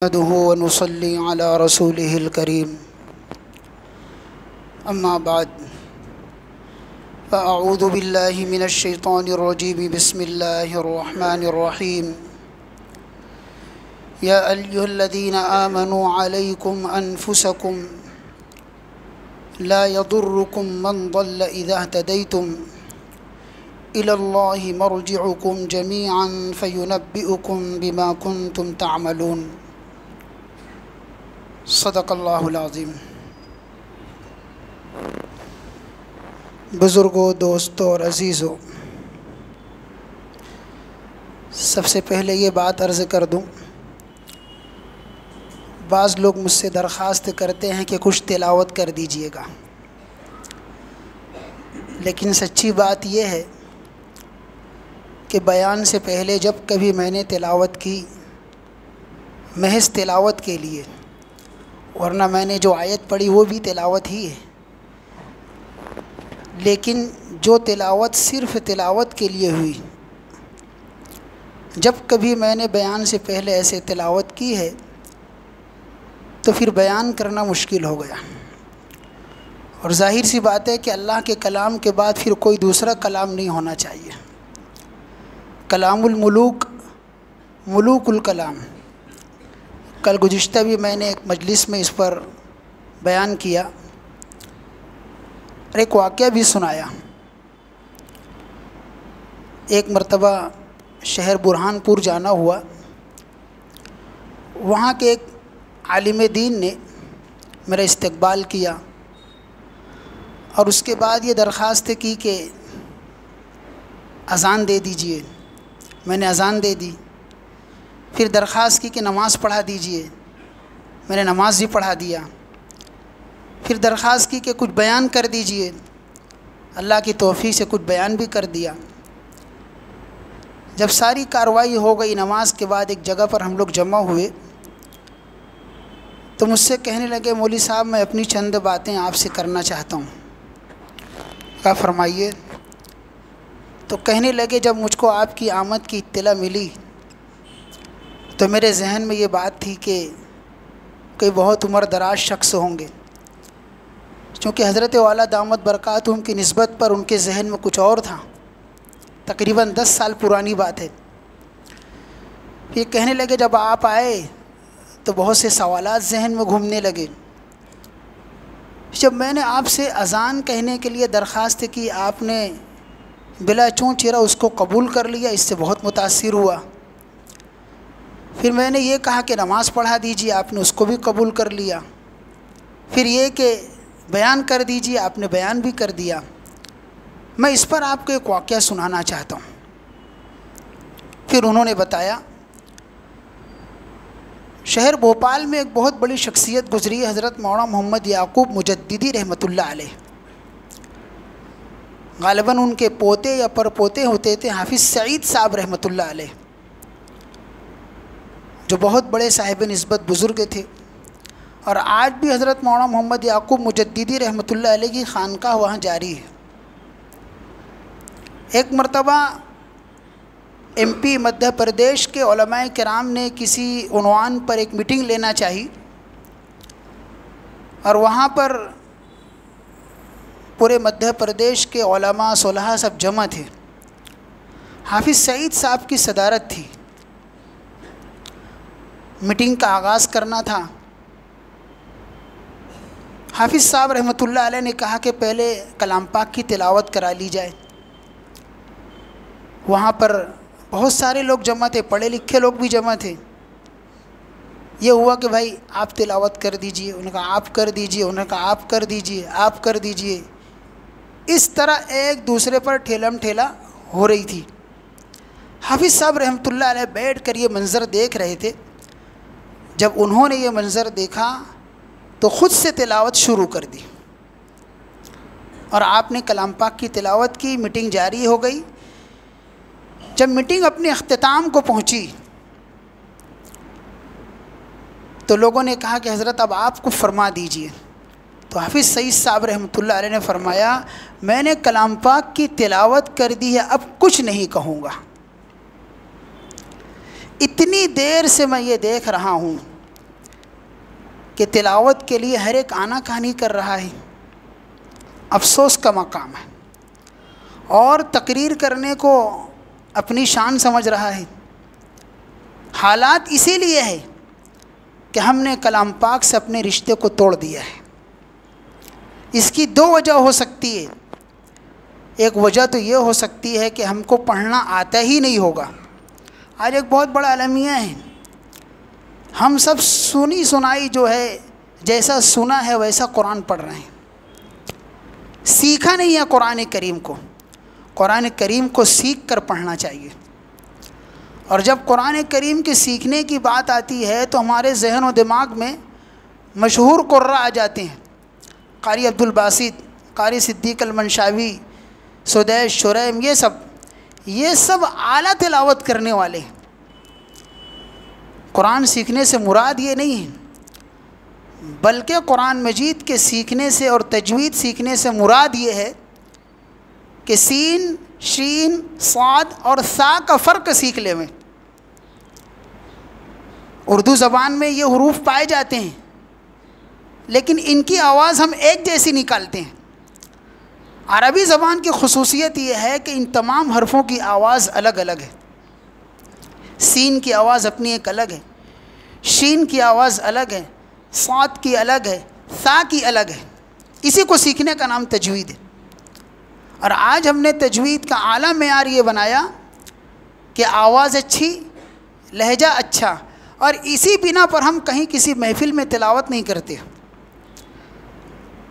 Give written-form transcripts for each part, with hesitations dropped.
نحمده ونصلي على رسوله الكريم أما بعد فأعوذ بالله من الشيطان الرجيم بسم الله الرحمن الرحيم يا أيها الذين آمنوا عليكم أنفسكم لا يضركم من ضل إذا اهتديتم إلى الله مرجعكم جميعا فينبئكم بما كنتم تعملون صدق اللہ العظیم۔ بزرگوں، دوستوں اور عزیزوں، سب سے پہلے یہ بات عرض کر دوں، بعض لوگ مجھ سے درخواست کرتے ہیں کہ کچھ تلاوت کر دیجئے گا، لیکن سچی بات یہ ہے کہ بیان سے پہلے جب کبھی میں نے تلاوت کی، محض تلاوت کے لیے، ورنہ میں نے جو آیت پڑھی وہ بھی تلاوت ہی ہے، لیکن جو تلاوت صرف تلاوت کے لیے ہوئی، جب کبھی میں نے بیان سے پہلے ایسے تلاوت کی ہے تو پھر بیان کرنا مشکل ہو گیا، اور ظاہر سی بات ہے کہ اللہ کے کلام کے بعد پھر کوئی دوسرا کلام نہیں ہونا چاہیے۔ کلام الملوک، ملوک الکلام، کل گزشتہ بھی میں نے ایک مجلس میں اس پر بیان کیا اور ایک واقعہ بھی سنایا۔ ایک مرتبہ شہر برہان پور جانا ہوا، وہاں کے ایک عالم دین نے میرا استقبال کیا اور اس کے بعد یہ درخواست کی کہ اذان دے دیجئے۔ میں نے اذان دے دی، پھر درخواست کی کہ نماز پڑھا دیجئے، میں نے نماز بھی پڑھا دیا، پھر درخواست کی کہ کچھ بیان کر دیجئے، اللہ کی توفیق سے کچھ بیان بھی کر دیا۔ جب ساری کارروائی ہو گئی، نماز کے بعد ایک جگہ پر ہم لوگ جمع ہوئے تو مجھ سے کہنے لگے، مولوی صاحب میں اپنی چند باتیں آپ سے کرنا چاہتا ہوں۔ کہا فرمائیے۔ تو کہنے لگے، جب مجھ کو آپ کی آمد کی اطلاع ملی تو میرے ذہن میں یہ بات تھی کہ کوئی بہت عمر دراز شخص ہوں گے، چونکہ حضرت والا دامت برکاتہم کی نسبت پر ان کے ذہن میں کچھ اور تھا، تقریباً 10 سال پرانی بات ہے۔ پھر کہنے لگے، جب آپ آئے تو بہت سے سوالات ذہن میں گھومنے لگے۔ جب میں نے آپ سے اذان کہنے کے لیے درخواست کی، آپ نے بلا چون چرا اس کو قبول کر لیا، اس سے بہت متاثر ہوا۔ پھر میں نے یہ کہا کہ نماز پڑھا دیجیے، آپ نے اس کو بھی قبول کر لیا۔ پھر یہ کہ بیان کر دیجیے، آپ نے بیان بھی کر دیا۔ میں اس پر آپ کو ایک واقعہ سنانا چاہتا ہوں۔ پھر انہوں نے بتایا، شہر بھوپال میں ایک بہت بڑی شخصیت گزری، حضرت مولانا محمد یعقوب مجددی رحمۃ اللہ علیہ۔ غالباً ان کے پوتے یا پر پوتے ہوتے تھے حافظ سعید صاحب رحمۃ اللہ علیہ، جو بہت بڑے صاحب نسبت بزرگ تھے، اور آج بھی حضرت مولانا محمد یعقوب مجددی رحمۃ اللہ علیہ کی خانقاہ وہاں جاری ہے۔ ایک مرتبہ ایم پی مدھیہ پردیش کے علماء کرام نے کسی عنوان پر ایک میٹنگ لینا چاہی، اور وہاں پر پورے مدھیہ پردیش کے علماء صلحاء سب جمع تھے۔ حافظ سعید صاحب کی صدارت تھی، میٹنگ کا آغاز کرنا تھا۔ حافظ صاحب رحمۃ اللہ علیہ نے کہا کہ پہلے کلام پاک کی تلاوت کرا لی جائے۔ وہاں پر بہت سارے لوگ جمع تھے، پڑھے لکھے لوگ بھی جمع تھے۔ یہ ہوا کہ بھائی آپ تلاوت کر دیجئے، انہوں نے کہا آپ کر دیجئے، انہوں نے کہا آپ کر دیجئے، آپ کر دیجئے۔ اس طرح ایک دوسرے پر ٹھیلم ٹھیلا ہو رہی تھی۔ حافظ صاحب رحمۃ اللہ علیہ بیٹھ کر یہ منظر دیکھ رہے تھے۔ جب انہوں نے یہ منظر دیکھا تو خود سے تلاوت شروع کر دی، اور آپ نے کلام پاک کی تلاوت کی، میٹنگ جاری ہو گئی۔ جب میٹنگ اپنے اختتام کو پہنچی تو لوگوں نے کہا کہ حضرت اب آپ کو فرما دیجئے۔ تو حافظ سعید صاحب رحمۃ اللہ علیہ نے فرمایا، میں نے کلام پاک کی تلاوت کر دی ہے، اب کچھ نہیں کہوں گا۔ اتنی دیر سے میں یہ دیکھ رہا ہوں کہ تلاوت کے لیے ہر ایک آنا کہانی کر رہا ہے، افسوس کا مقام ہے، اور تقریر کرنے کو اپنی شان سمجھ رہا ہے۔ حالات اسی لیے ہے کہ ہم نے کلام پاک سے اپنے رشتے کو توڑ دیا ہے۔ اس کی دو وجہ ہو سکتی ہے۔ ایک وجہ تو یہ ہو سکتی ہے کہ ہم کو پڑھنا آتا ہی نہیں ہوگا۔ آج ایک بہت بڑا المیہ ہے، ہم سب سنی سنائی جو ہے، جیسا سنا ہے ویسا قرآن پڑھ رہے ہیں، سیکھا نہیں ہے قرآن کریم کو۔ قرآن کریم کو سیکھ کر پڑھنا چاہیے، اور جب قرآن کریم کے سیکھنے کی بات آتی ہے تو ہمارے ذہن و دماغ میں مشہور قراء آ جاتے ہیں، قاری عبدالباسط، قاری صدیق المنشاوی، سدیش، شریم، یہ سب اعلیٰ تلاوت کرنے والے ہیں۔ قرآن سیکھنے سے مراد یہ نہیں ہے، بلکہ قرآن مجید کے سیکھنے سے اور تجوید سیکھنے سے مراد یہ ہے کہ سین، شین، صاد اور ثا کا فرق سیکھ لیں۔ اردو زبان میں یہ حروف پائے جاتے ہیں، لیکن ان کی آواز ہم ایک جیسی نکالتے ہیں۔ عربی زبان کی خصوصیت یہ ہے کہ ان تمام حرفوں کی آواز الگ الگ ہے۔ سین کی آواز اپنی ایک الگ ہے، شین کی آواز الگ ہے، صاد کی الگ ہے، ثا کی الگ ہے۔ اسی کو سیکھنے کا نام تجوید ہے۔ اور آج ہم نے تجوید کا اعلیٰ معیار یہ بنایا کہ آواز اچھی، لہجہ اچھا، اور اسی بنا پر ہم کہیں کسی محفل میں تلاوت نہیں کرتے۔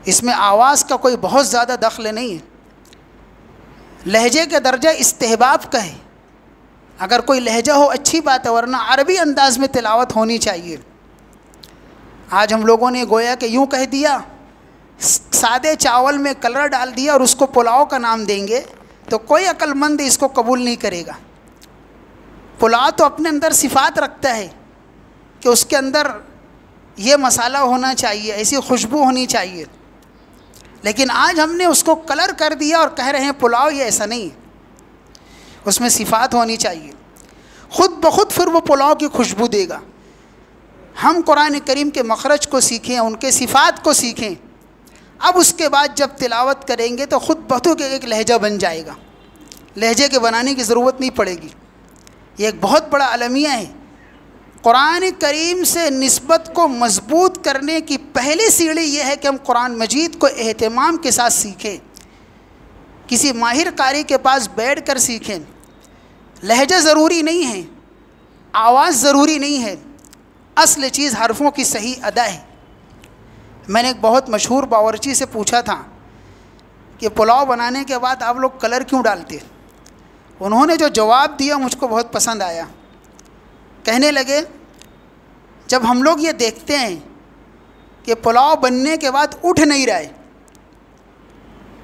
اس میں آواز کا کوئی بہت زیادہ دخل نہیں ہے۔ لہجے کا درجہ استحباب کا ہے، اگر کوئی لہجہ ہو اچھی بات ہے، ورنہ عربی انداز میں تلاوت ہونی چاہیے۔ آج ہم لوگوں نے گویا کہ یوں کہہ دیا، سادے چاول میں کلر ڈال دیا اور اس کو پلاؤ کا نام دیں گے تو کوئی عقل مند اس کو قبول نہیں کرے گا۔ پلاؤ تو اپنے اندر صفات رکھتا ہے کہ اس کے اندر یہ مسالہ ہونا چاہیے، ایسی خوشبو ہونی چاہیے، لیکن آج ہم نے اس کو کلر کر دیا اور کہہ رہے ہیں پلاؤ۔ یہ ایسا نہیں ہے، اس میں صفات ہونی چاہیے، خود بخود پھر وہ پلاؤ کی خوشبو دے گا۔ ہم قرآن کریم کے مخرج کو سیکھیں، ان کے صفات کو سیکھیں، اب اس کے بعد جب تلاوت کریں گے تو خود بخود ایک لہجہ بن جائے گا، لہجے کے بنانے کی ضرورت نہیں پڑے گی۔ یہ ایک بہت بڑا المیہ ہے۔ قرآن کریم سے نسبت کو مضبوط کرنے کی پہلی سیڑھی یہ ہے کہ ہم قرآن مجید کو اہتمام کے ساتھ سیکھیں، کسی ماہر قاری کے پاس بیٹھ کر سیکھیں۔ لہجہ ضروری نہیں ہے، آواز ضروری نہیں ہے، اصل چیز حرفوں کی صحیح ادا ہے۔ میں نے ایک بہت مشہور باورچی سے پوچھا تھا کہ پلاؤ بنانے کے بعد آپ لوگ کلر کیوں ڈالتے؟ انہوں نے جو جواب دیا مجھ کو بہت پسند آیا۔ کہنے لگے، جب ہم لوگ یہ دیکھتے ہیں کہ پلاؤ بننے کے بعد اٹھ نہیں رہا ہے،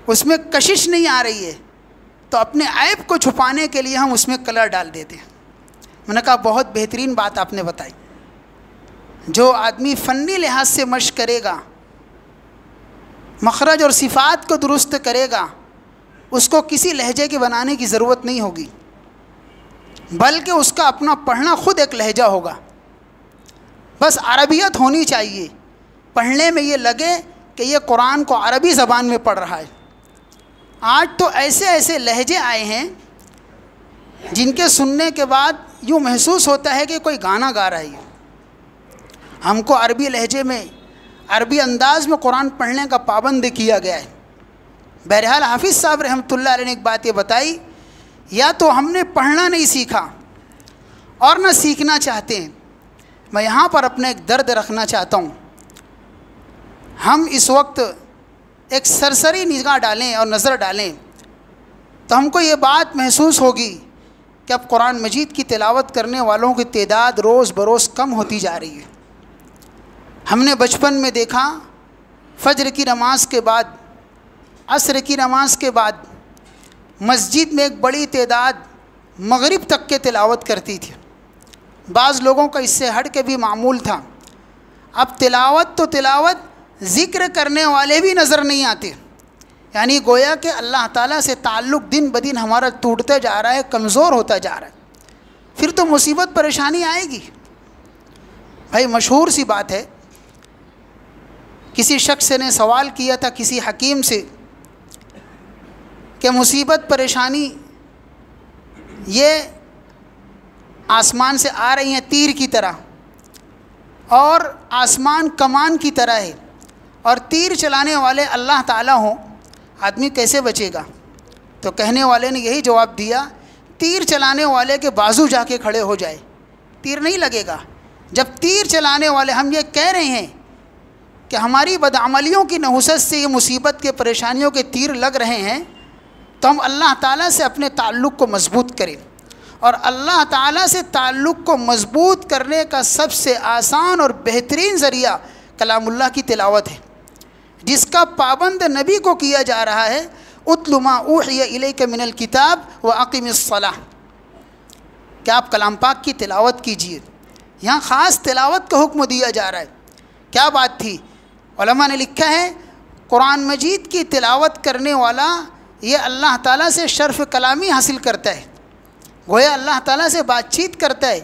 اس میں کشش نہیں آ رہی ہے، تو اپنے عیب کو چھپانے کے لیے ہم اس میں کلر ڈال دیتے ہیں۔ میں نے کہا بہت بہترین بات آپ نے بتائی۔ جو آدمی فنی لحاظ سے مشق کرے گا، مخرج اور صفات کو درست کرے گا، اس کو کسی لہجے کے بنانے کی ضرورت نہیں ہوگی، بلکہ اس کا اپنا پڑھنا خود ایک لہجہ ہوگا۔ بس عربیت ہونی چاہیے، پڑھنے میں یہ لگے کہ یہ قرآن کو عربی زبان میں پڑھ رہا ہے۔ آج تو ایسے ایسے لہجے آئے ہیں جن کے سننے کے بعد یوں محسوس ہوتا ہے کہ کوئی گانا گا رہا ہے۔ ہم کو عربی لہجے میں، عربی انداز میں قرآن پڑھنے کا پابند کیا گیا ہے۔ بہرحال حافظ صاحب رحمۃ اللہ علیہ نے ایک بات یہ بتائی، یا تو ہم نے پڑھنا نہیں سیکھا اور نہ سیکھنا چاہتے ہیں۔ میں یہاں پر اپنا ایک درد رکھنا چاہتا ہوں۔ ہم اس وقت ایک سرسری نگاہ ڈالیں اور نظر ڈالیں تو ہم کو یہ بات محسوس ہوگی کہ اب قرآن مجید کی تلاوت کرنے والوں کی تعداد روز بروز کم ہوتی جا رہی ہے۔ ہم نے بچپن میں دیکھا فجر کی نماز کے بعد، عصر کی نماز کے بعد مسجد میں ایک بڑی تعداد مغرب تک کے تلاوت کرتی تھی۔ بعض لوگوں کا اس سے ہٹ کے بھی معمول تھا۔ اب تلاوت تو تلاوت، ذکر کرنے والے بھی نظر نہیں آتے، یعنی گویا کہ اللہ تعالیٰ سے تعلق دن بدن ہمارا ٹوٹتا جا رہا ہے، کمزور ہوتا جا رہا ہے۔ پھر تو مصیبت پریشانی آئے گی۔ بھائی مشہور سی بات ہے کسی شخص نے سوال کیا تھا کسی حکیم سے کہ مصیبت پریشانی یہ آسمان سے آ رہی ہیں تیر کی طرح، اور آسمان کمان کی طرح ہے، اور تیر چلانے والے اللہ تعالیٰ ہوں، آدمی کیسے بچے گا؟ تو کہنے والے نے یہی جواب دیا، تیر چلانے والے کے بازو جا کے کھڑے ہو جائے، تیر نہیں لگے گا۔ جب تیر چلانے والے ہم یہ کہہ رہے ہیں کہ ہماری بدعملیوں کی نحوست سے یہ مصیبت کے پریشانیوں کے تیر لگ رہے ہیں، تو ہم اللہ تعالیٰ سے اپنے تعلق کو مضبوط کریں، اور اللہ تعالیٰ سے تعلق کو مضبوط کرنے کا سب سے آسان اور بہترین ذریعہ کلام اللہ کی تلاوت ہے، جس کا پابند نبی کو کیا جا رہا ہے۔ اتل ما اوحی الیک من الکتاب واقم الصلاۃ، کہ آپ کلام پاک کی تلاوت کیجیے۔ یہاں خاص تلاوت کا حکم دیا جا رہا ہے۔ کیا بات تھی؟ علماء نے لکھا ہے قرآن مجید کی تلاوت کرنے والا یہ اللہ تعالیٰ سے شرف کلامی حاصل کرتا ہے، گویا اللہ تعالیٰ سے بات چیت کرتا ہے،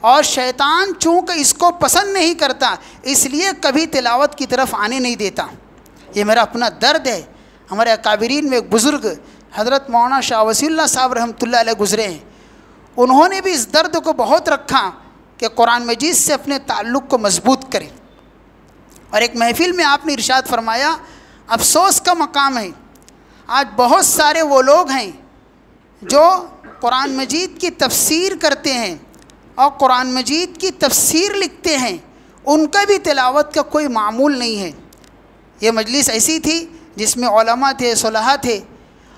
اور شیطان چونکہ اس کو پسند نہیں کرتا اس لیے کبھی تلاوت کی طرف آنے نہیں دیتا۔ یہ میرا اپنا درد ہے۔ ہمارے اکابرین میں ایک بزرگ حضرت مولانا شاہ وسیع اللہ صاحب رحمۃ اللہ علیہ گزرے ہیں، انہوں نے بھی اس درد کو بہت رکھا کہ قرآن مجید سے اپنے تعلق کو مضبوط کریں، اور ایک محفل میں آپ نے ارشاد فرمایا، افسوس کا مقام ہے آج بہت سارے وہ لوگ ہیں جو قرآن مجید کی تفسیر کرتے ہیں اور قرآن مجید کی تفسیر لکھتے ہیں، ان کا بھی تلاوت کا کوئی معمول نہیں ہے۔ یہ مجلس ایسی تھی جس میں علماء تھے، صلحاء تھے،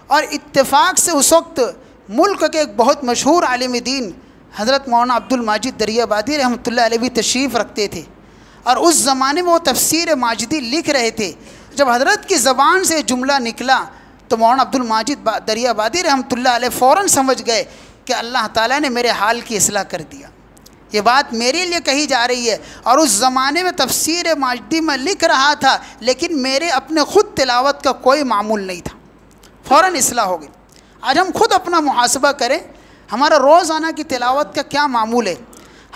اور اتفاق سے اس وقت ملک کے ایک بہت مشہور عالم دین حضرت مولانا عبد الماجد دریا بادی رحمۃ اللہ علیہ بھی تشریف رکھتے تھے، اور اس زمانے میں وہ تفسیر ماجدی لکھ رہے تھے۔ جب حضرت کی زبان سے جملہ نکلا تو مولانا عبد الماجد دریا بادی رحمۃ اللہ علیہ فوراً سمجھ گئے کہ اللہ تعالیٰ نے میرے حال کی اصلاح کر دیا، یہ بات میرے لیے کہی جا رہی ہے۔ اور اس زمانے میں تفسیر ماجدی میں لکھ رہا تھا لیکن میرے اپنے خود تلاوت کا کوئی معمول نہیں تھا، فوراً اصلاح ہو گئی۔ آج ہم خود اپنا محاسبہ کریں، ہمارا روزانہ کی تلاوت کا کیا معمول ہے،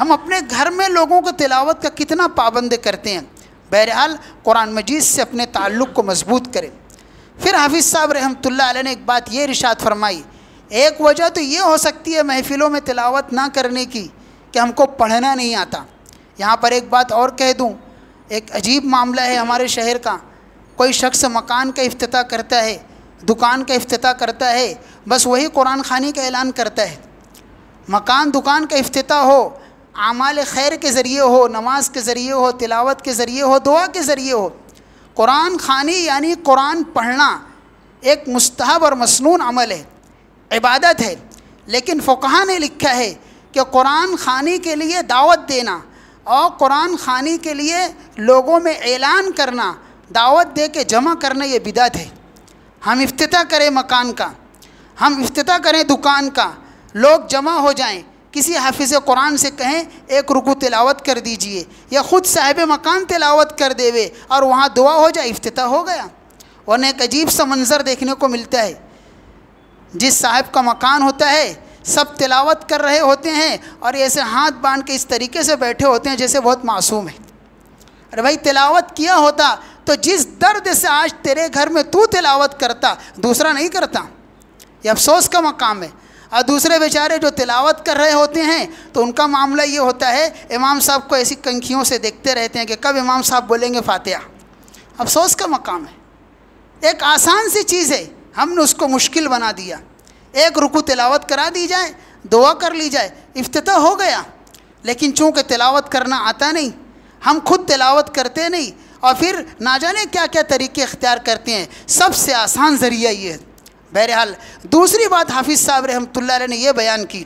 ہم اپنے گھر میں لوگوں کو تلاوت کا کتنا پابند کرتے ہیں۔ بہرحال قرآن مجید سے اپنے تعلق کو مضبوط کریں۔ پھر حافظ صاحب رحمۃ اللہ علیہ نے ایک بات یہ ارشاد فرمائی، ایک وجہ تو یہ ہو سکتی ہے محفلوں میں تلاوت نہ کرنے کی کہ ہم کو پڑھنا نہیں آتا۔ یہاں پر ایک بات اور کہہ دوں، ایک عجیب معاملہ ہے ہمارے شہر کا، کوئی شخص مکان کا افتتاح کرتا ہے، دکان کا افتتاح کرتا ہے، بس وہی قرآن خوانی کا اعلان کرتا ہے۔ مکان دکان کا افتتاح ہو، اعمال خیر کے ذریعے ہو، نماز کے ذریعے ہو، تلاوت کے ذریعے ہو، دعا کے ذریعے ہو، قرآن خوانی یعنی قرآن پڑھنا ایک مستحب اور مسنون عمل ہے، عبادت ہے، لیکن فقہا نے لکھا ہے کہ قرآن خوانی کے لیے دعوت دینا اور قرآن خوانی کے لیے لوگوں میں اعلان کرنا، دعوت دے کے جمع کرنا، یہ بدعت ہے۔ ہم افتتاح کریں مکان کا، ہم افتتاح کریں دکان کا، لوگ جمع ہو جائیں، کسی حافظ قرآن سے کہیں ایک رکوع تلاوت کر دیجئے، یا خود صاحب مکان تلاوت کر دے اور وہاں دعا ہو جائے، افتتاح ہو گیا۔ ورنہ ایک عجیب سا منظر دیکھنے کو ملتا ہے، جس صاحب کا مکان ہوتا ہے سب تلاوت کر رہے ہوتے ہیں اور ایسے ہاتھ باندھ کے اس طریقے سے بیٹھے ہوتے ہیں جیسے بہت معصوم ہے۔ ارے بھائی تلاوت کیا ہوتا تو جس درد سے آج تیرے گھر میں تو تلاوت کرتا دوسرا نہیں کرتا، یہ افسوس کا مقام ہے۔ اور دوسرے بیچارے جو تلاوت کر رہے ہوتے ہیں تو ان کا معاملہ یہ ہوتا ہے امام صاحب کو ایسی کنکھیوں سے دیکھتے رہتے ہیں کہ کب امام صاحب بولیں گے فاتحہ۔ افسوس کا مقام ہے، ایک آسان سی چیز ہے ہم نے اس کو مشکل بنا دیا۔ ایک رکوع تلاوت کرا دی جائے، دعا کر لی جائے، افتتاح ہو گیا۔ لیکن چونکہ تلاوت کرنا آتا نہیں، ہم خود تلاوت کرتے نہیں، اور پھر نہ جانے کیا کیا طریقے اختیار کرتے ہیں۔ سب سے آسان ذریعہ یہ ہے۔ بہرحال دوسری بات حافظ صاحب رحمۃ اللہ علیہ نے یہ بیان کی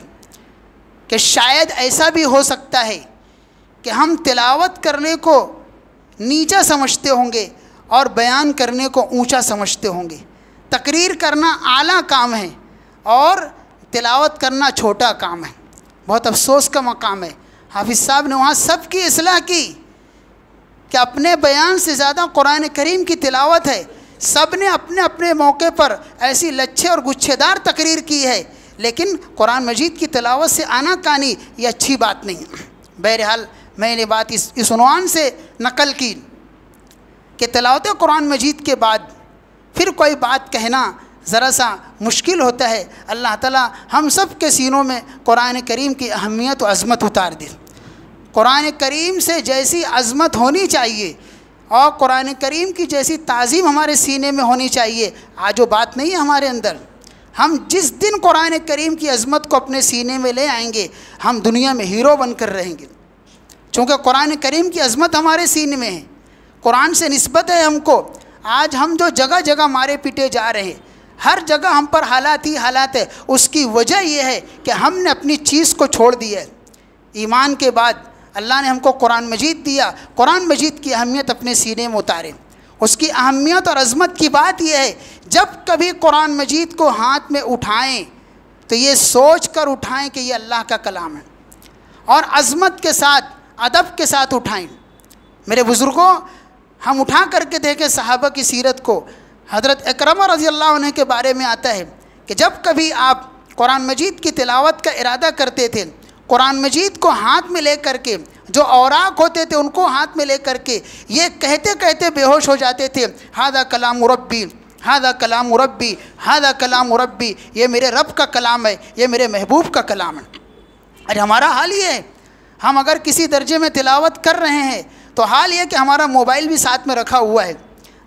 کہ شاید ایسا بھی ہو سکتا ہے کہ ہم تلاوت کرنے کو نیچا سمجھتے ہوں گے اور بیان کرنے کو اونچا سمجھتے ہوں گے۔ تقریر کرنا اعلیٰ کام ہے اور تلاوت کرنا چھوٹا کام ہے۔ بہت افسوس کا مقام ہے۔ حافظ صاحب نے وہاں سب کی اصلاح کی کہ اپنے بیان سے زیادہ قرآن کریم کی تلاوت ہے۔ سب نے اپنے اپنے موقع پر ایسی لچھے اور گچھے دار تقریر کی ہے، لیکن قرآن مجید کی تلاوت سے آنا کانی یہ اچھی بات نہیں۔ بہرحال میں نے بات اس عنوان سے نقل کی کہ تلاوت قرآن مجید کے بعد پھر کوئی بات کہنا ذرا سا مشکل ہوتا ہے۔ اللہ تعالیٰ ہم سب کے سینوں میں قرآن کریم کی اہمیت و عظمت اتار دے۔ قرآن کریم سے جیسی عظمت ہونی چاہیے اور قرآن کریم کی جیسی تعظیم ہمارے سینے میں ہونی چاہیے، آج وہ بات نہیں ہے ہمارے اندر۔ ہم جس دن قرآن کریم کی عظمت کو اپنے سینے میں لے آئیں گے، ہم دنیا میں ہیرو بن کر رہیں گے، چونکہ قرآن کریم کی عظمت ہمارے سینے میں ہے، قرآن سے نسبت ہے ہم کو۔ آج ہم جو جگہ جگہ مارے پیٹے جا رہے ہیں، ہر جگہ ہم پر حالات ہی حالات ہے، اس کی وجہ یہ ہے کہ ہم نے اپنی چیز کو چھوڑ دیا ہے۔ ایمان کے بعد اللہ نے ہم کو قرآن مجید دیا، قرآن مجید کی اہمیت اپنے سینے میں اتارے۔ اس کی اہمیت اور عظمت کی بات یہ ہے، جب کبھی قرآن مجید کو ہاتھ میں اٹھائیں تو یہ سوچ کر اٹھائیں کہ یہ اللہ کا کلام ہے، اور عظمت کے ساتھ ادب کے ساتھ اٹھائیں۔ میرے بزرگوں، ہم اٹھا کر کے دیکھیں صحابہ کی سیرت کو۔ حضرت اکرمہ رضی اللہ عنہ کے بارے میں آتا ہے کہ جب کبھی آپ قرآن مجید کی تلاوت کا ارادہ کرتے تھے، قرآن مجید کو ہاتھ میں لے کر کے، جو اوراق ہوتے تھے ان کو ہاتھ میں لے کر کے یہ کہتے کہتے بے ہوش ہو جاتے تھے، ھذا کلام ربی، ھذا کلام ربی، ھذا کلام ربی، یہ میرے رب کا کلام ہے، یہ میرے محبوب کا کلام ہے۔ اور ہمارا حال یہ ہے، ہم اگر کسی درجے میں تلاوت کر رہے ہیں تو حال یہ کہ ہمارا موبائل بھی ساتھ میں رکھا ہوا ہے،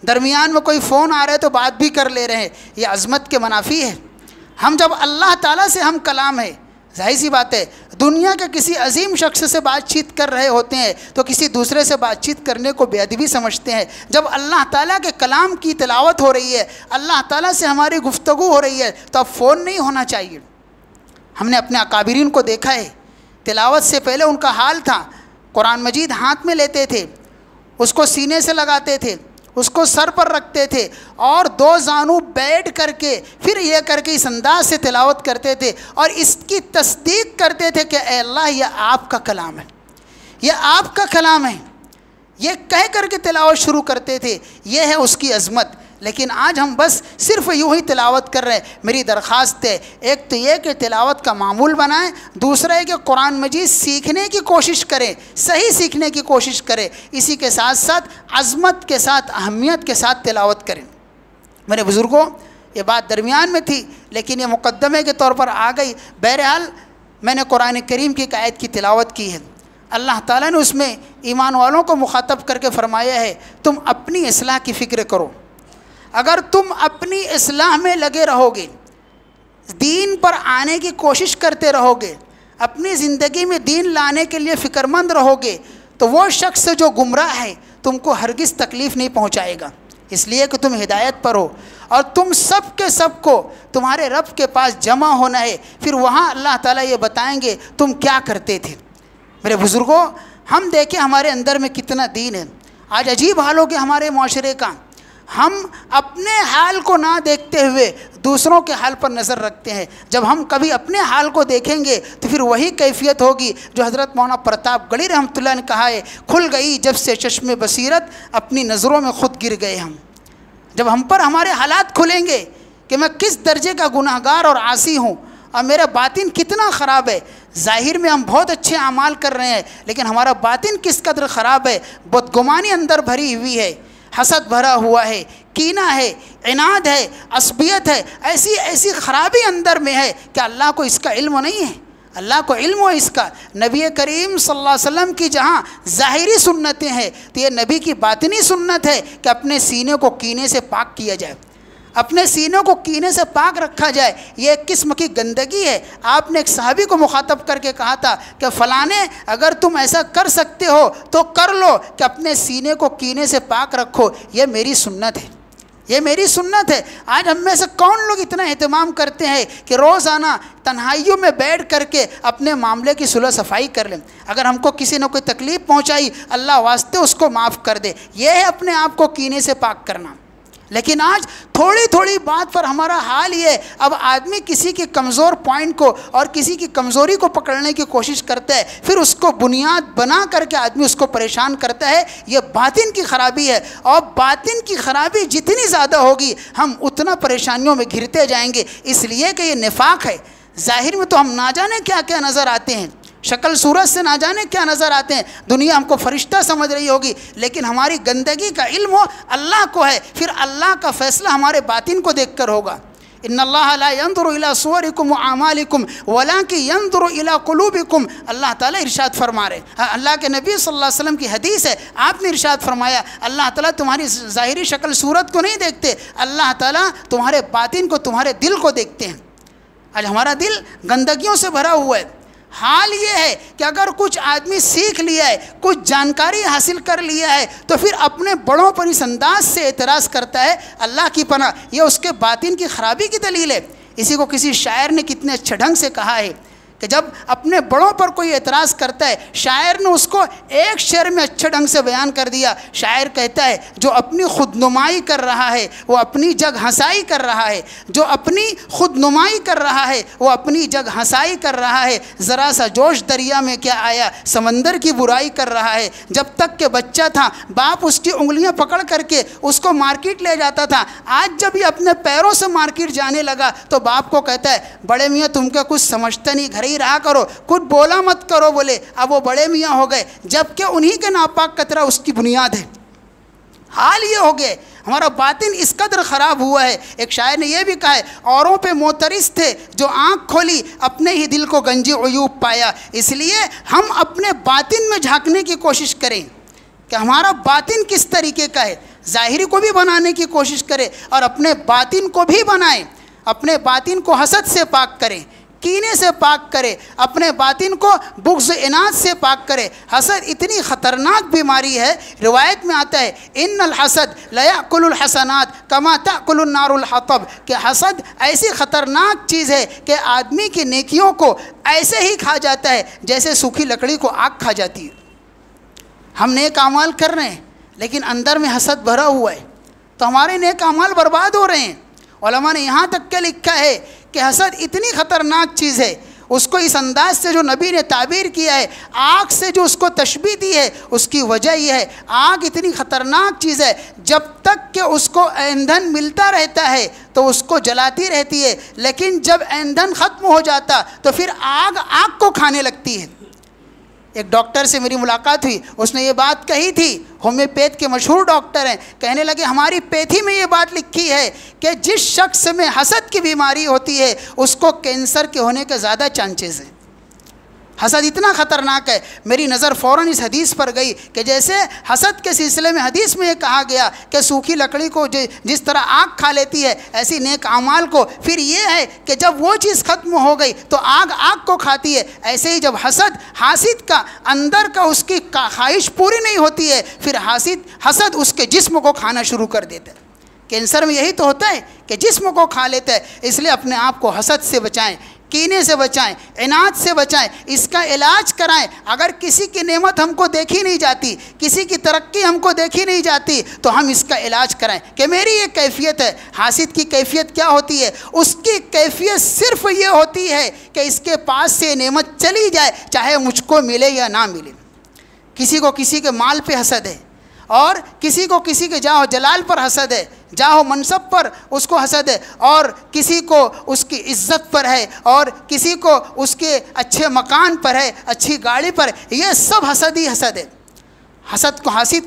درمیان میں کوئی فون آ رہا ہے تو بات بھی کر لے رہے ہیں، یہ عظمت کے منافی ہے۔ ہم جب اللہ تعالیٰ سے ہم کلام ہے، ظاہر سی بات ہے، دنیا کے کسی عظیم شخص سے بات چیت کر رہے ہوتے ہیں تو کسی دوسرے سے بات چیت کرنے کو بے ادبی سمجھتے ہیں۔ جب اللہ تعالیٰ کے کلام کی تلاوت ہو رہی ہے، اللہ تعالیٰ سے ہماری گفتگو ہو رہی ہے، تو اب فون نہیں ہونا چاہیے۔ ہم نے اپنے اکابرین کو دیکھا ہے، تلاوت سے پہلے ان کا حال تھا، قرآن مجید ہاتھ میں لیتے تھے، اس کو سینے سے لگاتے تھے، اس کو سر پر رکھتے تھے، اور دو زانو بیٹھ کر کے پھر یہ کر کے اس انداز سے تلاوت کرتے تھے، اور اس کی تصدیق کرتے تھے کہ اے اللہ یہ آپ کا کلام ہے، یہ آپ کا کلام ہے، یہ کہہ کر کے تلاوت شروع کرتے تھے۔ یہ ہے اس کی عظمت۔ لیکن آج ہم بس صرف یوں ہی تلاوت کر رہے ہیں۔ میری درخواست ہے، ایک تو یہ کہ تلاوت کا معمول بنائیں، دوسرا ہے کہ قرآن مجید سیکھنے کی کوشش کریں، صحیح سیکھنے کی کوشش کریں، اسی کے ساتھ ساتھ عظمت کے ساتھ، اہمیت کے ساتھ تلاوت کریں۔ میرے بزرگوں، یہ بات درمیان میں تھی لیکن یہ مقدمے کے طور پر آ گئی۔ بہرحال میں نے قرآن کریم کی ایک آیت کی تلاوت کی ہے، اللہ تعالیٰ نے اس میں ایمان والوں کو مخاطب کر کے فرمایا ہے، تم اپنی اصلاح کی فکر کرو۔ اگر تم اپنی اصلاح میں لگے رہو گے، دین پر آنے کی کوشش کرتے رہو گے، اپنی زندگی میں دین لانے کے لیے فکر مند رہو گے، تو وہ شخص جو گمراہ ہے تم کو ہرگز تکلیف نہیں پہنچائے گا، اس لیے کہ تم ہدایت پر ہو، اور تم سب کے سب کو تمہارے رب کے پاس جمع ہونا ہے، پھر وہاں اللہ تعالیٰ یہ بتائیں گے تم کیا کرتے تھے۔ میرے بزرگوں، ہم دیکھیں ہمارے اندر میں کتنا دین ہے۔ آج عجیب حال ہو گیا ہمارے معاشرے کا، ہم اپنے حال کو نہ دیکھتے ہوئے دوسروں کے حال پر نظر رکھتے ہیں۔ جب ہم کبھی اپنے حال کو دیکھیں گے تو پھر وہی کیفیت ہوگی جو حضرت مولانا پرتاپ گڑھی رحمۃ اللہ نے کہا ہے، کھل گئی جب سے چشم بصیرت، اپنی نظروں میں خود گر گئے ہم۔ جب ہم پر ہمارے حالات کھلیں گے کہ میں کس درجے کا گناہ گار اور عاصی ہوں، اور میرا باطن کتنا خراب ہے۔ ظاہر میں ہم بہت اچھے اعمال کر رہے ہیں لیکن ہمارا باطن کس قدر خراب ہے، بدگمانی اندر بھری ہوئی ہے، حسد بھرا ہوا ہے، کینہ ہے، عناد ہے، عصبیت ہے، ایسی ایسی خرابی اندر میں ہے کہ اللہ کو اس کا علم نہیں ہے۔ اللہ کو علم ہو اس کا۔ نبی کریم صلی اللہ علیہ وسلم کی جہاں ظاہری سنتیں ہیں تو یہ نبی کی باطنی سنت ہے کہ اپنے سینے کو کینے سے پاک کیا جائے، اپنے سینوں کو کینے سے پاک رکھا جائے۔ یہ ایک قسم کی گندگی ہے۔ آپ نے ایک صحابی کو مخاطب کر کے کہا تھا کہ فلانے اگر تم ایسا کر سکتے ہو تو کر لو کہ اپنے سینے کو کینے سے پاک رکھو، یہ میری سنت ہے، یہ میری سنت ہے۔ آج ہم میں سے کون لوگ اتنا اہتمام کرتے ہیں کہ روزانہ تنہائیوں میں بیٹھ کر کے اپنے معاملے کی صلح صفائی کر لیں؟ اگر ہم کو کسی نے کوئی تکلیف پہنچائی، اللہ واسطے اس کو معاف کر دے، یہ ہے اپنے آپ کو کینے سے پاک کرنا۔ لیکن آج تھوڑی تھوڑی بات پر ہمارا حال یہ ہے، اب آدمی کسی کے کمزور پوائنٹ کو اور کسی کی کمزوری کو پکڑنے کی کوشش کرتا ہے، پھر اس کو بنیاد بنا کر کے آدمی اس کو پریشان کرتا ہے۔ یہ باطن کی خرابی ہے، اور باطن کی خرابی جتنی زیادہ ہوگی ہم اتنا پریشانیوں میں گھرتے جائیں گے، اس لیے کہ یہ نفاق ہے۔ ظاہر میں تو ہم نہ جانے کیا کیا نظر آتے ہیں، شکل صورت سے نہ جانے کیا نظر آتے ہیں، دنیا ہم کو فرشتہ سمجھ رہی ہوگی، لیکن ہماری گندگی کا علم ہو اللہ کو ہے، پھر اللہ کا فیصلہ ہمارے باطن کو دیکھ کر ہوگا۔ ان اللہ لا ينظر الى صورکم واعمالکم ولکن ينظر الى قلوبکم، اللہ تعالیٰ ارشاد فرما رہے ہیں، اللہ کے نبی صلی اللہ علیہ وسلم کی حدیث ہے، آپ نے ارشاد فرمایا اللہ تعالیٰ تمہاری ظاہری شکل صورت کو نہیں دیکھتے، اللہ تعالیٰ تمہارے باطن کو، تمہارے دل کو دیکھتے ہیں۔ آج ہمارا دل گندگیوں سے بھرا ہوا ہے۔ حال یہ ہے کہ اگر کچھ آدمی سیکھ لیا ہے، کچھ جانکاری حاصل کر لیا ہے، تو پھر اپنے بڑوں پر اس انداز سے اعتراض کرتا ہے، اللہ کی پناہ، یہ اس کے باطن کی خرابی کی دلیل ہے۔ اسی کو کسی شاعر نے کتنے اچھے ڈھنگ سے کہا ہے کہ جب اپنے بڑوں پر کوئی اعتراض کرتا ہے، شاعر نے اس کو ایک شعر میں اچھے ڈھنگ سے بیان کر دیا۔ شاعر کہتا ہے جو اپنی خود نمائی کر رہا ہے وہ اپنی جگ ہنسائی کر رہا ہے، جو اپنی خود نمائی کر رہا ہے وہ اپنی جگ ہنسائی کر رہا ہے، ذرا سا جوش دریا میں کیا آیا، سمندر کی برائی کر رہا ہے۔ جب تک کہ بچہ تھا باپ اس کی انگلیاں پکڑ کر کے اس کو مارکیٹ لے جاتا تھا، آج جب یہ اپنے پیروں سے مارکیٹ جانے لگا تو باپ کو کہتا ہے بڑے میاں تم کا کچھ سمجھتا نہیں، گھر ہی رہا کرو، کچھ بولا مت کرو بولے۔ اب وہ بڑے میاں ہو گئے، جبکہ انہی کے ناپاک قطرہ اس کی بنیاد ہے۔ حال یہ ہو گئے، ہمارا باطن اس قدر خراب ہوا ہے۔ ایک شاعر نے یہ بھی کہا ہے اوروں پہ معترض تھے جو آنکھ کھولی اپنے ہی دل کو گنجی عیوب پایا۔ اس لیے ہم اپنے باطن میں جھانکنے کی کوشش کریں کہ ہمارا باطن کس طریقے کا ہے، ظاہری کو بھی بنانے کی کوشش کریں اور اپنے باطن کو بھی بنائیں۔ اپنے باطن کو حسد سے پاک کریں، کینے سے پاک کرے، اپنے باطن کو بغض اناد سے پاک کرے۔ حسد اتنی خطرناک بیماری ہے، روایت میں آتا ہے ان الحسد لیاکل الحسنات کما تاکل النار الحطب، کہ حسد ایسی خطرناک چیز ہے کہ آدمی کی نیکیوں کو ایسے ہی کھا جاتا ہے جیسے سوکھی لکڑی کو آگ کھا جاتی ہے۔ ہم نیک اعمال کر رہے ہیں لیکن اندر میں حسد بھرا ہوا ہے تو ہمارے نیک اعمال برباد ہو رہے ہیں۔ علماء نے یہاں تک کہ لکھا ہے کہ حسد اتنی خطرناک چیز ہے، اس کو اس انداز سے جو نبی نے تعبیر کیا ہے، آگ سے جو اس کو تشبیہ دی ہے، اس کی وجہ یہ ہے آگ اتنی خطرناک چیز ہے، جب تک کہ اس کو ایندھن ملتا رہتا ہے تو اس کو جلاتی رہتی ہے، لیکن جب ایندھن ختم ہو جاتا تو پھر آگ کو کھانے لگتی ہے۔ ایک ڈاکٹر سے میری ملاقات ہوئی، اس نے یہ بات کہی تھی، ہومیوپیتھ کے مشہور ڈاکٹر ہیں، کہنے لگے ہماری پیتھی میں یہ بات لکھی ہے کہ جس شخص میں حسد کی بیماری ہوتی ہے اس کو کینسر کے ہونے کے زیادہ چانسز ہیں۔ حسد اتنا خطرناک ہے۔ میری نظر فوراً اس حدیث پر گئی کہ جیسے حسد کے سلسلے میں حدیث میں یہ کہا گیا کہ سوکھی لکڑی کو جس طرح آگ کھا لیتی ہے ایسی نیک اعمال کو، پھر یہ ہے کہ جب وہ چیز ختم ہو گئی تو آگ کو کھاتی ہے۔ ایسے ہی جب حاسد کا اندر کا اس کی خواہش پوری نہیں ہوتی ہے، پھر حسد اس کے جسم کو کھانا شروع کر دیتا ہے۔ کینسر میں یہی تو ہوتا ہے کہ جسم کو کھا لیتا ہے۔ اس لیے اپنے آپ کو حسد سے بچائیں، کینے سے بچائیں، عناد سے بچائیں، اس کا علاج کرائیں۔ اگر کسی کی نعمت ہم کو دیکھی نہیں جاتی، کسی کی ترقی ہم کو دیکھی نہیں جاتی تو ہم اس کا علاج کرائیں کہ میری یہ کیفیت ہے۔ حاسد کی کیفیت کیا ہوتی ہے؟ اس کی کیفیت صرف یہ ہوتی ہے کہ اس کے پاس سے نعمت چلی جائے، چاہے مجھ کو ملے یا نہ ملے۔ کسی کو کسی کے مال پہ حسد ہے، اور کسی کو کسی کے جاہ و جلال پر حسد ہے، جاہ و منصب پر اس کو حسد ہے، اور کسی کو اس کی عزت پر ہے، اور کسی کو اس کے اچھے مکان پر ہے، اچھی گاڑی پر ہے۔ یہ سب حسد ہی حسد ہے۔ حاسد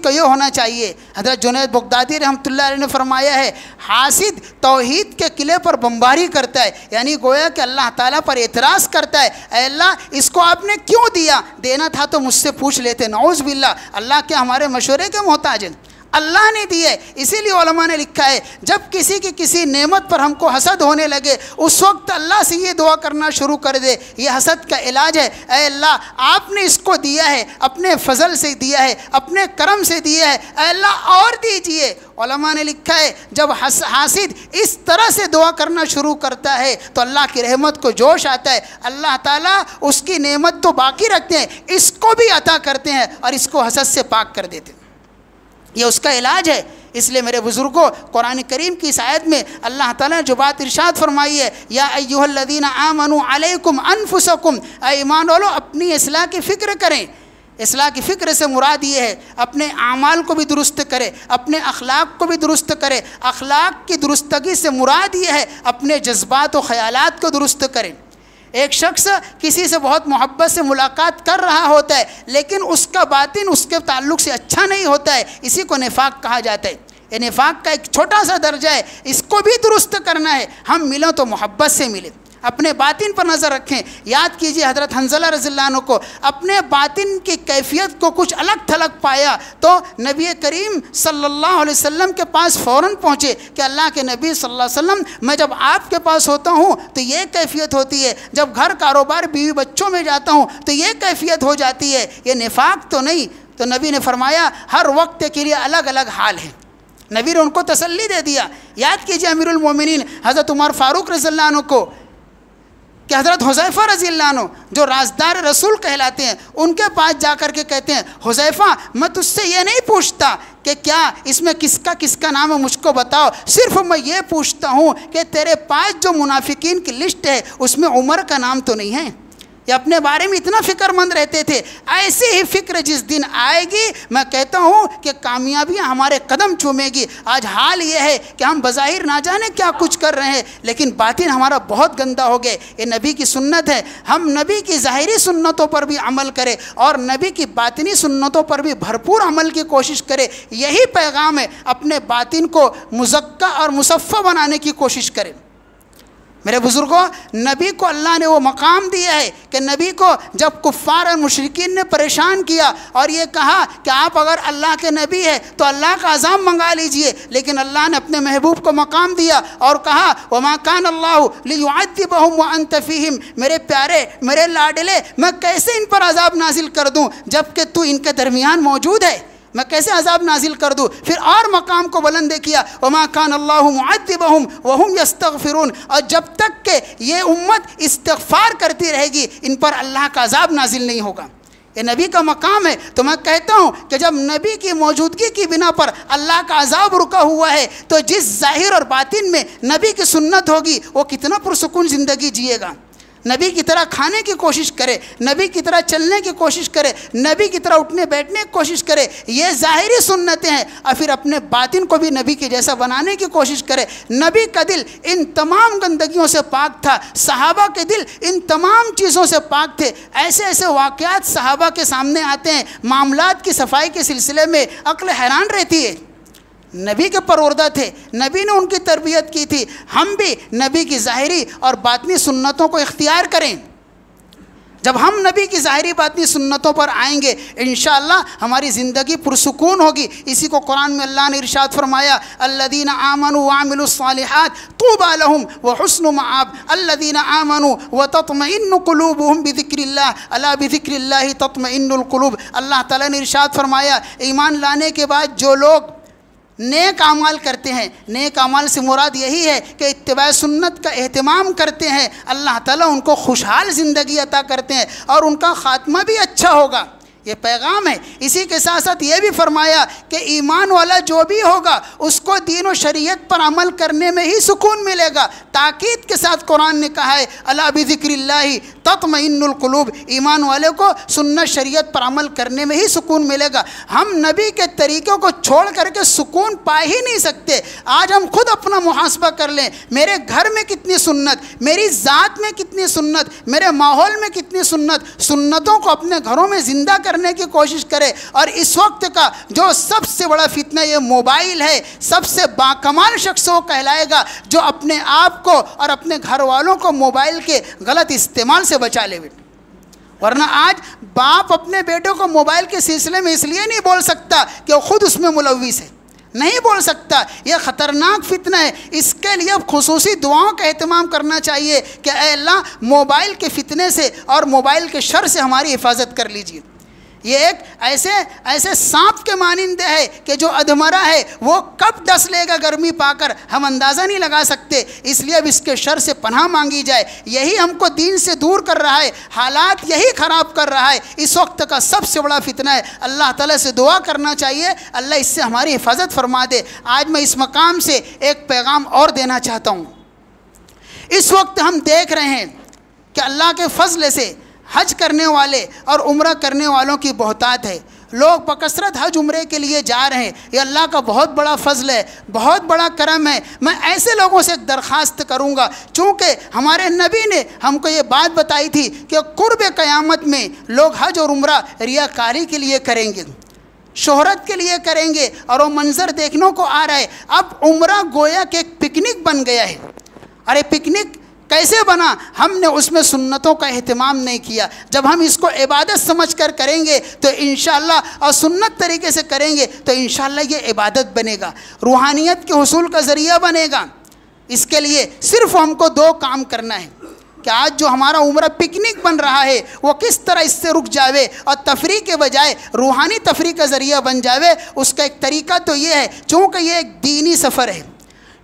کو یہ ہونا چاہیے، حضرت جنید بغدادی رحمۃ اللہ علیہ نے فرمایا ہے حاسد توحید کے قلعے پر بمباری کرتا ہے، یعنی گویا کہ اللہ تعالیٰ پر اعتراض کرتا ہے، اے اللہ اس کو آپ نے کیوں دیا؟ دینا تھا تو مجھ سے پوچھ لیتے۔ نعوذ باللہ، اللہ کیا ہمارے مشورے کے محتاج ہیں؟ اللہ نے دی ہے۔ اسی لیے علماء نے لکھا ہے جب کسی کی کسی نعمت پر ہم کو حسد ہونے لگے اس وقت اللہ سے یہ دعا کرنا شروع کر دے۔ یہ حسد کا علاج ہے، اے اللہ آپ نے اس کو دیا ہے، اپنے فضل سے دیا ہے، اپنے کرم سے دیا ہے، اے اللہ اور دیجئے۔ علماء نے لکھا ہے جب حاسد اس طرح سے دعا کرنا شروع کرتا ہے تو اللہ کی رحمت کو جوش آتا ہے، اللہ تعالیٰ اس کی نعمت تو باقی رکھتے ہیں، اس کو بھی عطا کرتے ہیں اور اس کو حسد سے پاک کر دیتے ہیں۔ یہ اس کا علاج ہے۔ اس لیے میرے بزرگوں، قرآن کریم کی اس آیت میں اللہ تعالیٰ نے جو بات ارشاد فرمائی ہے یا ایھا الذین آمنوا علیکم انفسکم، اے ایمان والو اپنی اصلاح کی فکر کریں۔ اصلاح کی فکر سے مراد یہ ہے اپنے اعمال کو بھی درست کرے، اپنے اخلاق کو بھی درست کرے۔ اخلاق کی درستگی سے مراد یہ ہے اپنے جذبات و خیالات کو درست کریں۔ ایک شخص کسی سے بہت محبت سے ملاقات کر رہا ہوتا ہے لیکن اس کا باطن اس کے تعلق سے اچھا نہیں ہوتا ہے، اسی کو نفاق کہا جاتا ہے۔ یہ نفاق کا ایک چھوٹا سا درجہ ہے، اس کو بھی درست کرنا ہے۔ ہم ملیں تو محبت سے ملیں، اپنے باطن پر نظر رکھیں۔ یاد کیجئے حضرت حنظلہ رضی اللہ عنہ کو اپنے باطن کی کیفیت کو کچھ الگ تھلگ پایا تو نبی کریم صلی اللہ علیہ وسلم کے پاس فوراً پہنچے کہ اللہ کے نبی صلی اللہ علیہ وسلم، میں جب آپ کے پاس ہوتا ہوں تو یہ کیفیت ہوتی ہے، جب گھر کاروبار بیوی بچوں میں جاتا ہوں تو یہ کیفیت ہو جاتی ہے، یہ نفاق تو نہیں؟ تو نبی نے فرمایا ہر وقت کے لیے الگ الگ حال ہے۔ نبی نے ان کو تسلی دے دیا۔ یاد کیجئے امیر المومنین حضرت عمر فاروق رضی اللہ عنہ کو کہ حضرت حذیفہ رضی اللہ عنہ جو رازدار رسول کہلاتے ہیں ان کے پاس جا کر کے کہتے ہیں حذیفہ میں تجھ سے یہ نہیں پوچھتا کہ کیا اس میں کس کا نام ہے مجھ کو بتاؤ، صرف میں یہ پوچھتا ہوں کہ تیرے پاس جو منافقین کی لسٹ ہے اس میں عمر کا نام تو نہیں ہے؟ یہ اپنے بارے میں اتنا فکر مند رہتے تھے۔ ایسی ہی فکر جس دن آئے گی میں کہتا ہوں کہ کامیابیاں ہمارے قدم چومے گی۔ آج حال یہ ہے کہ ہم بظاہر نہ جانے کیا کچھ کر رہے ہیں لیکن باطن ہمارا بہت گندا ہو گئے۔ یہ نبی کی سنت ہے، ہم نبی کی ظاہری سنتوں پر بھی عمل کریں اور نبی کی باطنی سنتوں پر بھی بھرپور عمل کی کوشش کریں۔ یہی پیغام ہے، اپنے باطن کو مزکہ اور مصفہ بنانے کی کوشش کریں۔ میرے بزرگوں، نبی کو اللہ نے وہ مقام دیا ہے کہ نبی کو جب کفار اور مشرکین نے پریشان کیا اور یہ کہا کہ آپ اگر اللہ کے نبی ہیں تو اللہ کا عذاب منگا لیجئے، لیکن اللہ نے اپنے محبوب کو مقام دیا اور کہا وَمَا كَانَ اللَّهُ لِيُعَذِّبَهُمْ وَأَنْتَ فِيهِمْ، میرے پیارے میرے لاڈلے میں کیسے ان پر عذاب نازل کر دوں جب کہ تو ان کے درمیان موجود ہے، میں کیسے عذاب نازل کر دوں؟ پھر اور مقام کو بلند کیا وَمَا كَانَ اللَّهُ مُعَذِّبَهُمْ وَهُمْ يَسْتَغْفِرُونَ، اور جب تک کہ یہ امت استغفار کرتی رہے گی ان پر اللہ کا عذاب نازل نہیں ہوگا۔ یہ نبی کا مقام ہے۔ تو میں کہتا ہوں کہ جب نبی کی موجودگی کی بنا پر اللہ کا عذاب رکا ہوا ہے تو جس ظاہر اور باطن میں نبی کی سنت ہوگی وہ کتنا پرسکون زندگی جیے گا۔ نبی کی طرح کھانے کی کوشش کرے، نبی کی طرح چلنے کی کوشش کرے، نبی کی طرح اٹھنے بیٹھنے کی کوشش کرے، یہ ظاہری سنتیں ہیں، اور پھر اپنے باطن کو بھی نبی کے جیسا بنانے کی کوشش کرے۔ نبی کا دل ان تمام گندگیوں سے پاک تھا، صحابہ کے دل ان تمام چیزوں سے پاک تھے۔ ایسے ایسے واقعات صحابہ کے سامنے آتے ہیں معاملات کی صفائی کے سلسلے میں، عقل حیران رہتی ہے۔ نبی کے پروردہ تھے، نبی نے ان کی تربیت کی تھی۔ ہم بھی نبی کی ظاہری اور باطنی سنتوں کو اختیار کریں۔ جب ہم نبی کی ظاہری باطنی سنتوں پر آئیں گے انشاءاللہ ہماری زندگی پرسکون ہوگی۔ اسی کو قرآن میں اللہ نے ارشاد فرمایا الذین آمنوا وعملوا الصالحات طوبی لہم وحسن مآب الذین آمنوا وتطمئن قلوبهم بذکر اللہ الا بذکر اللہ تطمئن القلوب۔ اللہ تعالیٰ نے ارشاد فرمایا ایمان لانے کے بعد جو لوگ نیک اعمال کرتے ہیں، نیک اعمال سے مراد یہی ہے کہ اتباع سنت کا اہتمام کرتے ہیں، اللہ تعالیٰ ان کو خوشحال زندگی عطا کرتے ہیں اور ان کا خاتمہ بھی اچھا ہوگا۔ یہ پیغام ہے۔ اسی کے ساتھ ساتھ یہ بھی فرمایا کہ ایمان والا جو بھی ہوگا اس کو دین و شریعت پر عمل کرنے میں ہی سکون ملے گا۔ تاکید کے ساتھ قرآن نے کہا ہے الا بذکر اللہ تطمئن القلوب، ایمان والے کو سنت شریعت پر عمل کرنے میں ہی سکون ملے گا۔ ہم نبی کے طریقوں کو چھوڑ کر کے سکون پا ہی نہیں سکتے۔ آج ہم خود اپنا محاسبہ کر لیں، میرے گھر میں کتنی سنت، میری ذات میں کتنی سنت، میرے ماحول میں کتنی سنت، سنتوں کو اپنے گھروں میں زندہ کرنے کی کوشش کرے۔ اور اس وقت کا جو سب سے بڑا فتنہ یہ موبائل ہے، سب سے باکمال شخص وہ کہلائے گا جو اپنے آپ کو اور اپنے گھر والوں کو موبائل کے غلط استعمال سے بچا لے۔ ورنہ آج باپ اپنے بیٹوں کو موبائل کے سلسلے میں اس لیے نہیں بول سکتا کہ وہ خود اس میں ملوث ہے، نہیں بول سکتا۔ یہ خطرناک فتنہ ہے، اس کے لیے اب خصوصی دعاؤں کا اہتمام کرنا چاہیے کہ اے اللہ موبائل کے فتنے سے اور موبائل کے شر سے ہماری حفاظت کر لیجیے۔ یہ ایک ایسے سانپ کے مانند ہے کہ جو ادھمرا ہے، وہ کب ڈس لے گا گرمی پا کر ہم اندازہ نہیں لگا سکتے۔ اس لیے اب اس کے شر سے پناہ مانگی جائے۔ یہی ہم کو دین سے دور کر رہا ہے، حالات یہی خراب کر رہا ہے۔ اس وقت کا سب سے بڑا فتنہ ہے۔ اللہ تعالیٰ سے دعا کرنا چاہیے اللہ اس سے ہماری حفاظت فرما دے۔ آج میں اس مقام سے ایک پیغام اور دینا چاہتا ہوں۔ اس وقت ہم دیکھ رہے ہیں کہ اللہ کے فضل سے حج کرنے والے اور عمرہ کرنے والوں کی بہتات ہے۔ لوگ بکثرت حج عمرے کے لیے جا رہے ہیں. یہ اللہ کا بہت بڑا فضل ہے, بہت بڑا کرم ہے. میں ایسے لوگوں سے ایک درخواست کروں گا, چونکہ ہمارے نبی نے ہم کو یہ بات بتائی تھی کہ قرب قیامت میں لوگ حج اور عمرہ ریاکاری کے لیے کریں گے, شہرت کے لیے کریں گے, اور وہ منظر دیکھنے کو آ رہا ہے. اب عمرہ گویا کہ ایک پکنک بن گیا ہے. ارے پکنک کیسے بنا؟ ہم نے اس میں سنتوں کا اہتمام نہیں کیا. جب ہم اس کو عبادت سمجھ کر کریں گے تو انشاءاللہ, اور سنت طریقے سے کریں گے تو انشاءاللہ یہ عبادت بنے گا, روحانیت کے حصول کا ذریعہ بنے گا. اس کے لیے صرف ہم کو 2 کام کرنا ہے کہ آج جو ہمارا عمرہ پکنک بن رہا ہے وہ کس طرح اس سے رک جاوے اور تفریح کے بجائے روحانی تفریح کا ذریعہ بن جاوے. اس کا ایک طریقہ تو یہ ہے, چونکہ یہ ایک دینی سفر ہے,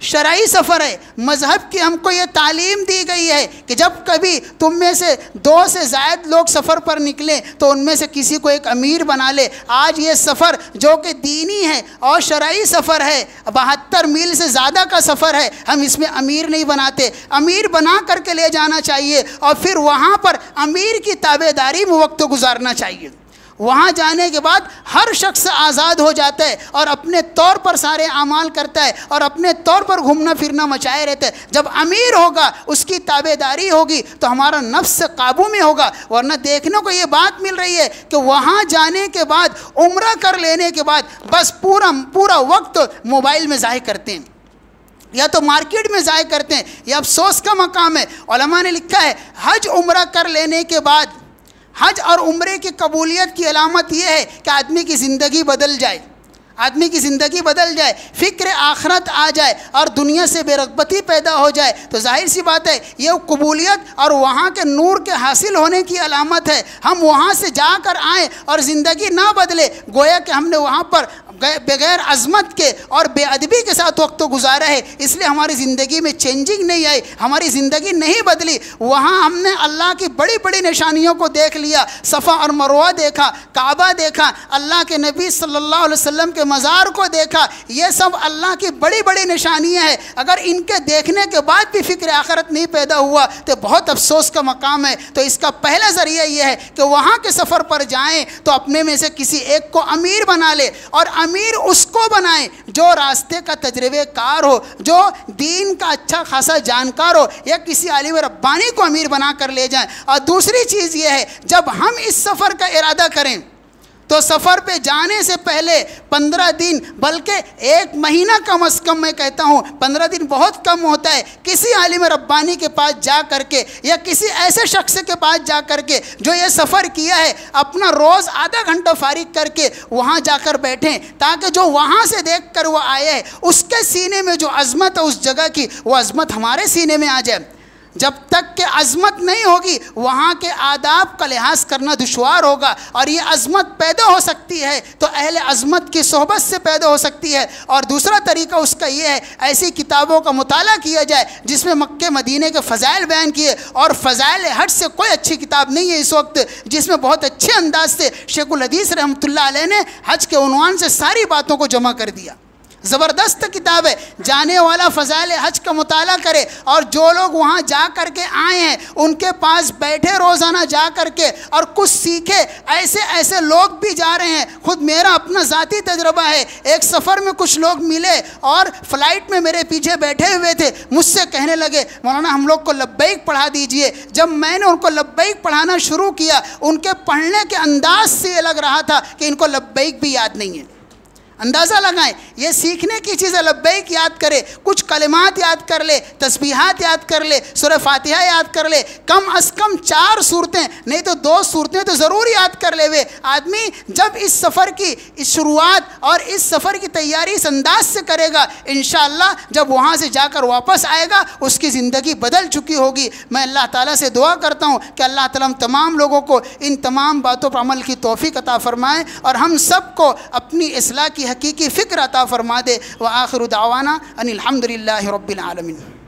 شرعی سفر ہے, مذہب کی ہم کو یہ تعلیم دی گئی ہے کہ جب کبھی تم میں سے 2 سے زائد لوگ سفر پر نکلیں تو ان میں سے کسی کو ایک امیر بنا لے. آج یہ سفر جو کہ دینی ہے اور شرعی سفر ہے, 72 میل سے زیادہ کا سفر ہے, ہم اس میں امیر نہیں بناتے. امیر بنا کر کے لے جانا چاہیے اور پھر وہاں پر امیر کی تابع داری میں وقت گزارنا چاہیے. وہاں جانے کے بعد ہر شخص آزاد ہو جاتا ہے اور اپنے طور پر سارے اعمال کرتا ہے اور اپنے طور پر گھومنا پھرنا مچائے رہتا ہے. جب امیر ہوگا, اس کی تابع داری ہوگی تو ہمارا نفس قابو میں ہوگا. ورنہ دیکھنے کو یہ بات مل رہی ہے کہ وہاں جانے کے بعد, عمرہ کر لینے کے بعد بس پورا وقت موبائل میں ضائع کرتے ہیں یا تو مارکیٹ میں ضائع کرتے ہیں. یہ افسوس کا مقام ہے. علماء نے لکھا ہے حج عمرہ کر لینے کے بعد, حج اور عمرے کی قبولیت کی علامت یہ ہے کہ آدمی کی زندگی بدل جائے, آدمی کی زندگی بدل جائے, فکر آخرت آ جائے اور دنیا سے بے رغبتی پیدا ہو جائے. تو ظاہر سی بات ہے یہ قبولیت اور وہاں کے نور کے حاصل ہونے کی علامت ہے. ہم وہاں سے جا کر آئیں اور زندگی نہ بدلے, گویا کہ ہم نے وہاں پر بغیر عظمت کے اور بے ادبی کے ساتھ وقت گزارا ہے. اس لیے ہماری زندگی میں چینجنگ نہیں آئی, ہماری زندگی نہیں بدلی. وہاں ہم نے اللہ کی بڑی بڑی نشانیوں کو دیکھ لیا, صفا اور مروہ دیکھا, کعبہ دیکھا, اللہ کے نبی صلی اللہ علیہ وسلم کے مزار کو دیکھا. یہ سب اللہ کی بڑی بڑی نشانیاں ہیں. اگر ان کے دیکھنے کے بعد بھی فکر آخرت نہیں پیدا ہوا تو بہت افسوس کا مقام ہے. تو اس کا پہلا ذریعہ یہ ہے کہ وہاں کے سفر پر جائیں تو اپنے میں سے کسی ایک کو امیر بنا لے, اور امیر اس کو بنائیں جو راستے کا تجربے کار ہو, جو دین کا اچھا خاصا جانکار ہو, یا کسی عالم ربانی کو امیر بنا کر لے جائیں. اور دوسری چیز یہ ہے جب ہم اس سفر کا ارادہ کریں تو سفر پہ جانے سے پہلے 15 دن بلکہ 1 مہینہ کم از کم, میں کہتا ہوں 15 دن بہت کم ہوتا ہے, کسی عالم ربانی کے پاس جا کر کے یا کسی ایسے شخص کے پاس جا کر کے جو یہ سفر کیا ہے, اپنا روز آدھا گھنٹہ فارغ کر کے وہاں جا کر بیٹھیں, تاکہ جو وہاں سے دیکھ کر وہ آئے ہے اس کے سینے میں جو عظمت ہے اس جگہ کی, وہ عظمت ہمارے سینے میں آ جائے. جب تک کہ عظمت نہیں ہوگی وہاں کے آداب کا لحاظ کرنا دشوار ہوگا, اور یہ عظمت پیدا ہو سکتی ہے تو اہل عظمت کی صحبت سے پیدا ہو سکتی ہے. اور دوسرا طریقہ اس کا یہ ہے ایسی کتابوں کا مطالعہ کیا جائے جس میں مکہ مدینے کے فضائل بیان کیے, اور فضائل حج سے کوئی اچھی کتاب نہیں ہے اس وقت جس میں بہت اچھے انداز سے شیخ الحدیث رحمۃ اللہ علیہ نے حج کے عنوان سے ساری باتوں کو جمع کر دیا. زبردست کتاب ہے. جانے والا فضائل حج کا مطالعہ کرے, اور جو لوگ وہاں جا کر کے آئے ہیں ان کے پاس بیٹھے روزانہ جا کر کے اور کچھ سیکھے. ایسے لوگ بھی جا رہے ہیں. خود میرا اپنا ذاتی تجربہ ہے. ایک سفر میں کچھ لوگ ملے اور فلائٹ میں میرے پیچھے بیٹھے ہوئے تھے, مجھ سے کہنے لگے مولانا ہم لوگ کو لبیک پڑھا دیجئے. جب میں نے ان کو لبیک پڑھانا شروع کیا, ان کے پڑھنے کے انداز سے یہ لگ رہا تھا کہ ان کو لبیک بھی یاد نہیں ہے. اندازہ لگائیں, یہ سیکھنے کی چیز ہے. لبیک یاد کرے, کچھ کلمات یاد کر لے, تسبیحات یاد کر لے, سورہ فاتحہ یاد کر لے, کم از کم 4 صورتیں نہیں تو 2 صورتیں تو ضرور یاد کر لے ہوئے. آدمی جب اس سفر کی شروعات اور اس سفر کی تیاری اس انداز سے کرے گا, انشاءاللہ جب وہاں سے جا کر واپس آئے گا اس کی زندگی بدل چکی ہوگی. میں اللہ تعالیٰ سے دعا کرتا ہوں کہ اللہ تعالیٰ ہم تمام لوگوں کو ان تمام باتوں پر عمل کی توفیق عطا فرمائے, اور ہم سب کو اپنی اصلاح کی حقیقی فکر عطا فرما دے. وآخر دعوانا ان الحمدللہ رب العالمین.